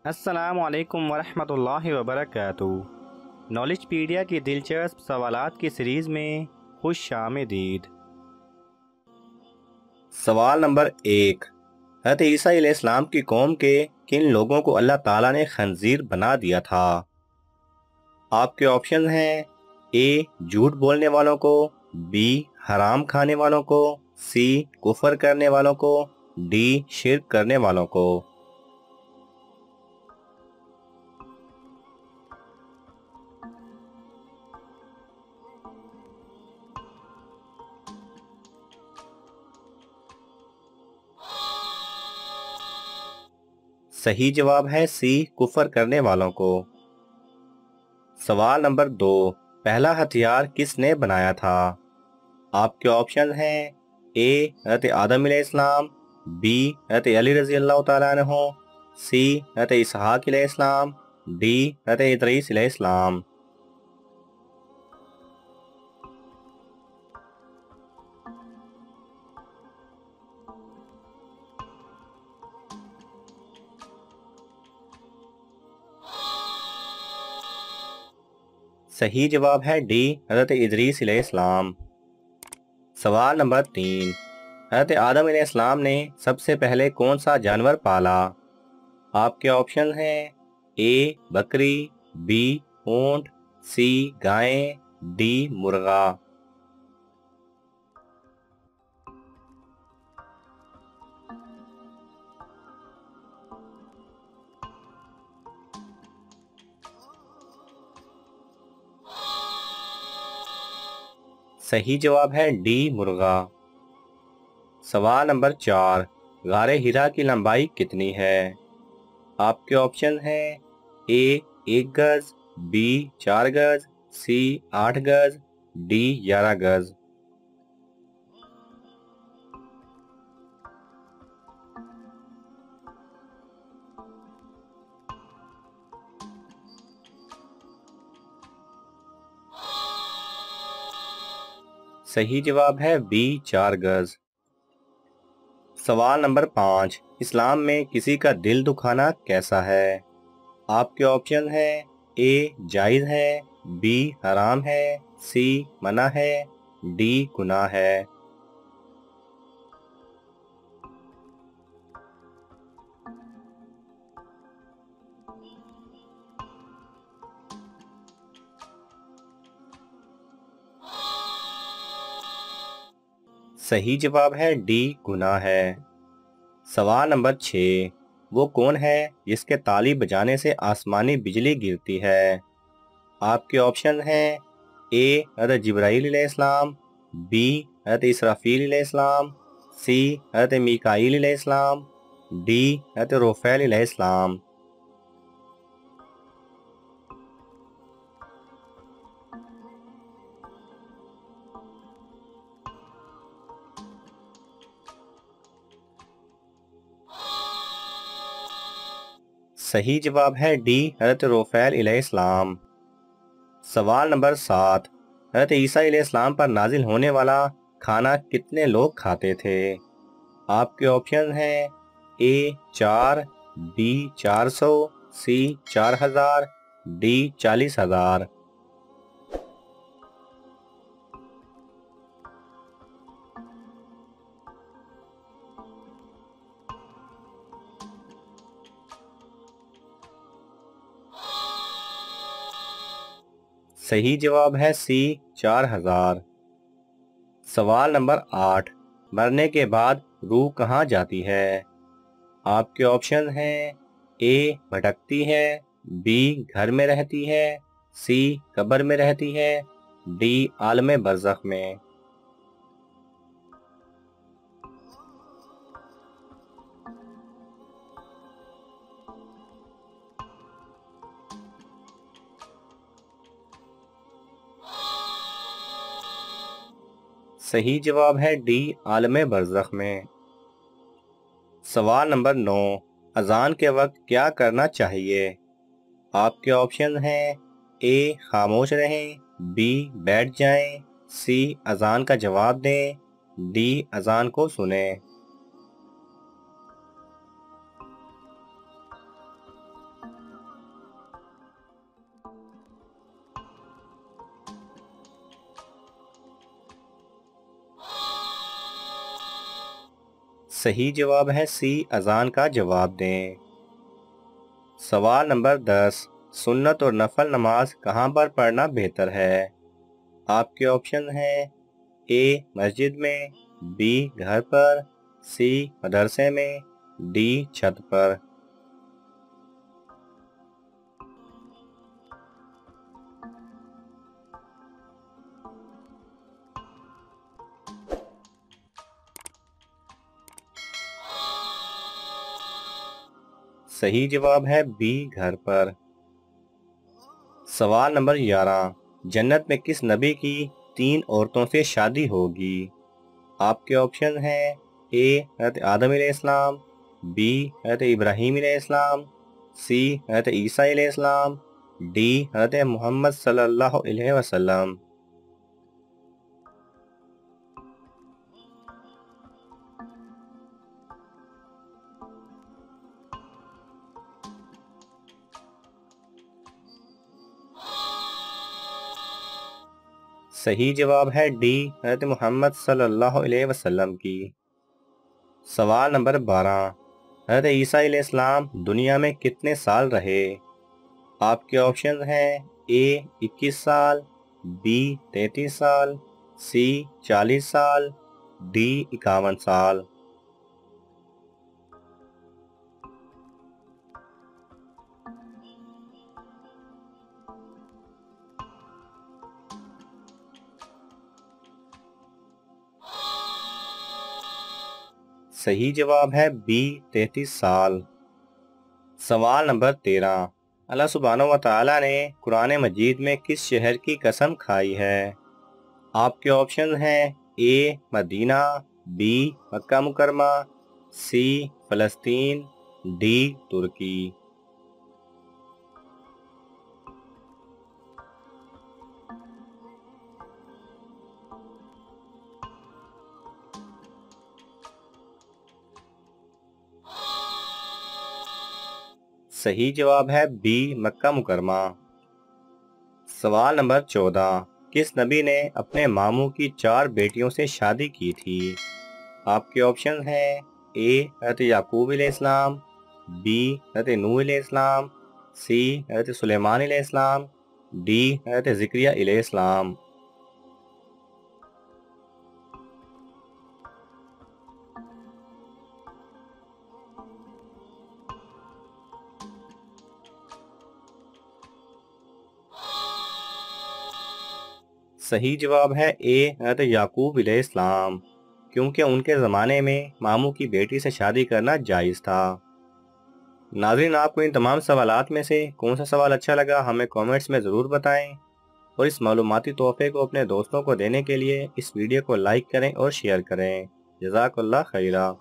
السلام علیکم ورحمۃ اللہ وبرکاتہ۔ نالج پیڈیا کی دلچسپ سوالات کی سیریز میں خوش آمدید۔ سوال نمبر 1، حضرت عیسیٰ علیہ السلام کی قوم کے کن لوگوں کو اللہ تعالیٰ نے خنزیر بنا دیا تھا؟ آپ کے آپشن ہیں: اے جھوٹ بولنے والوں کو، بی حرام کھانے والوں کو، سی کفر کرنے والوں کو، ڈی شرک کرنے والوں کو۔ صحیح جواب ہے سی کفر کرنے والوں کو۔ سوال نمبر 2، پہلا ہتھیار کس نے بنایا تھا؟ آپ کے آپشن ہیں: اے حضرت آدم علیہ السلام، بی حضرت علی رضی اللہ تعالیٰ عنہ، سی حضرت اسحاق علیہ السلام، ڈی حضرت ادریس علیہ السلام۔ صحیح جواب ہے ڈی حضرت ادریس علیہ السلام۔ سوال نمبر 3، حضرت آدم علیہ السلام نے سب سے پہلے کون سا جانور پالا؟ آپ کے آپشن ہیں: اے بکری، بی اونٹ، سی گائیں، ڈی مرغا۔ صحیح جواب ہے ڈی مرغا۔ سوال نمبر 4، غار ہرا کی لمبائی کتنی ہے؟ آپ کے آپشن ہیں: اے 1 گز، بی 4 گز، سی 8 گز، ڈی 11 گز۔ صحیح جواب ہے بی 4 گز۔ سوال نمبر 5، اسلام میں کسی کا دل دکھانا کیسا ہے؟ آپ کے آپشن ہیں: اے جائز ہے، بی حرام ہے، سی منع ہے، ڈی گناہ ہے۔ صحیح جواب ہے ڈی گناہ ہے۔ سوال نمبر 6، وہ کون ہے جس کے تالی بجانے سے آسمانی بجلی گرتی ہے؟ آپ کے آپشن ہیں: اے حضرت جبرائیل علیہ السلام، بی حضرت اسرافیل علیہ السلام، سی حضرت میکائیل علیہ السلام، ڈی حضرت رفیل علیہ السلام۔ صحیح جواب ہے ڈی حضرت رفیل علیہ السلام۔ سوال نمبر 7، حضرت عیسیٰ علیہ السلام پر نازل ہونے والا کھانا کتنے لوگ کھاتے تھے؟ آپ کے آپشن ہیں: اے 4، بی 400، سی 4000، ڈی 40,000۔ صحیح جواب ہے سی 4000۔ سوال نمبر 8، مرنے کے بعد روح کہاں جاتی ہے؟ آپ کے آپشن ہیں: اے بھٹکتی ہے، بی گھر میں رہتی ہے، سی قبر میں رہتی ہے، ڈی عالم برزخ میں۔ صحیح جواب ہے ڈی عالم برزخ میں۔ سوال نمبر 9، اذان کے وقت کیا کرنا چاہیے؟ آپ کے آپشن ہیں: اے خاموش رہیں، بی بیٹھ جائیں، سی اذان کا جواب دیں، ڈی اذان کو سنیں۔ صحیح جواب ہے سی، اذان کا جواب دیں۔ سوال نمبر 10، سنت اور نفل نماز کہاں پر پڑھنا بہتر ہے؟ آپ کے آپشن ہیں اے مسجد میں، بی گھر پر، سی مدرسے میں، ڈی چھت پر۔ صحیح جواب ہے بی گھر پر۔ سوال نمبر 11، جنت میں کس نبی کی 3 عورتوں سے شادی ہوگی؟ آپ کے آپشن ہیں اے حضرت آدم علیہ السلام، بی حضرت ابراہیم علیہ السلام، سی حضرت عیسیٰ علیہ السلام، ڈی حضرت محمد صلی اللہ علیہ وسلم۔ صحیح جواب ہے ڈی حضرت محمد صلی اللہ علیہ وسلم کی۔ سوال نمبر 12، حضرت عیسیٰ علیہ السلام دنیا میں کتنے سال رہے؟ آپ کے آپشن ہیں اے 21 سال، بی 33 سال، سی 40 سال، ڈی 51 سال۔ صحیح جواب ہے بی 33 سال۔ سوال نمبر 13، اللہ سبحانہ و تعالیٰ نے قرآن مجید میں کس شہر کی قسم کھائی ہے؟ آپ کے آپشن ہیں اے مدینہ، بی مکہ مکرمہ، سی فلسطین، ڈی ترکی۔ صحیح جواب ہے بی مکہ مکرمہ۔ سوال نمبر 14، کس نبی نے اپنے ماموں کی 4 بیٹیوں سے شادی کی تھی؟ آپ کے آپشن ہیں اے حضرت یعقوب علیہ السلام، بی حضرت نوح علیہ السلام، سی حضرت سلیمان علیہ السلام، ڈی حضرت زکریا علیہ السلام۔ صحیح جواب ہے اے حضرت یعقوب علیہ السلام، کیونکہ ان کے زمانے میں ماموں کی بیٹی سے شادی کرنا جائز تھا۔ ناظرین، آپ کو ان تمام سوالات میں سے کون سا سوال اچھا لگا ہمیں کومنٹس میں ضرور بتائیں، اور اس معلوماتی تحفے کو اپنے دوستوں کو دینے کے لیے اس ویڈیو کو لائک کریں اور شیئر کریں۔ جزاک اللہ خیرہ۔